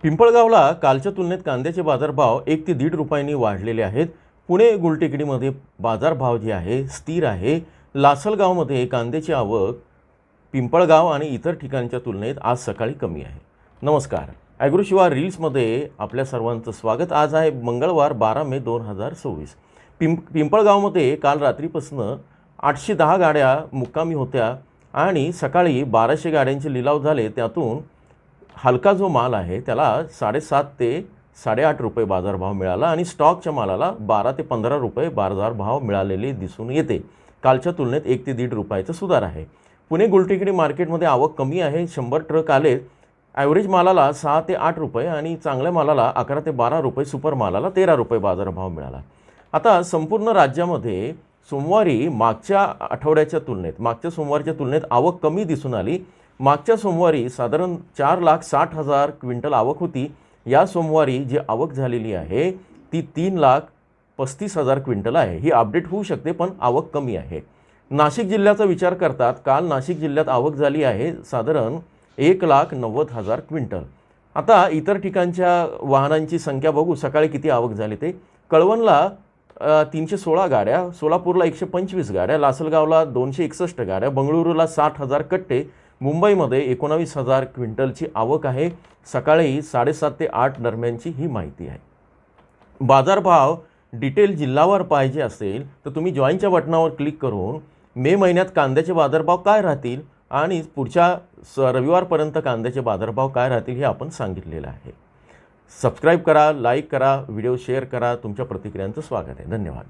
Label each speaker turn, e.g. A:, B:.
A: पिंपळगावला कालच्या तुलनेत कांद्याचे बाजारभाव 1 ते 1.5 रुपयांनी वाढलेले आहेत। पुणे गुलटेकडीमध्ये बाजारभाव जे आहे स्थिर आहे। लासलगावमध्ये कांद्याची आवक पिंपळगाव आणि इतर ठिकाणच्या तुलनेत आज सकाळी कमी आहे। नमस्कार, ॲग्रोशिवा रील्समध्ये आपल्या सर्वांचं स्वागत। आज आहे मंगळवार 12 मे 2024। पिंपळगावमध्ये काल रात्रीपासून 810 गाड्या मुक्कामी होत्या आणि सकाळी 1200 गाड्यांचे लिलाव झाले। त्यातून हलका जो माल आहे त्याला 7.5 ते 8.5 रुपये बाजारभाव मिळाला आणि स्टॉकच्या मालाला 12 ते 15 रुपये बाजारभाव मिळालेले दिसून येते। कालच्या तुलनेत 1 ते 1.5 रुपयाचा सुधार आहे। पुणे गुलटेकडी मार्केटमध्ये आवक कमी आहे। 100 ट्रक आले। ॲव्हरेज मालाला 6 ते 8 रुपये आणि चांगल्या मालाला 11 ते 12 रुपये, सुपर मालाला 13 रुपये बाजारभाव मिळाला। आता संपूर्ण राज्यामध्ये सोमवारी मागच्या सोमवारच्या तुलनेत आवक कमी दिसून आली। मागच्या सोमवारी साधारण 4,60,000 क्विंटल आवक होती। या सोमवारी जी आवक झालेली आहे ती 3,35,000 क्विंटल आहे। ही अपडेट होऊ शकते, पण आवक कमी आहे। नाशिक जिल्ह्याचा विचार करतात काल नाशिक जिल्ह्यात आवक झाली आहे साधारण 1,90,000 क्विंटल। आता इतर ठिकाणच्या वाहनांची संख्या बघू, सकाळी किती आवक झाली ते। कळवणला 316 गाड्या, सोलापूरला 125 गाड्या, लासलगावला 261 गाड्या, बंगळुरूला 60,000 कट्टे, मुंबईमध्ये 19,000 क्विंटलची आवक आहे। सकाळी 7:30 ते 8 दरम्यानची ही माहिती आहे। बाजारभाव डिटेल जिल्हावार पाहिजे असेल तर तुम्ही जॉईनच्या बटनावर क्लिक करून मे महिन्यात कांद्याचे बाजारभाव काय राहतील आणि पुढच्या रविवारपर्यंत कांद्याचे बाजारभाव काय राहतील हे आपण सांगितलेलं आहे। सबस्क्राईब करा, लाईक करा, व्हिडिओ शेअर करा। तुमच्या प्रतिक्रियांचं स्वागत आहे। धन्यवाद।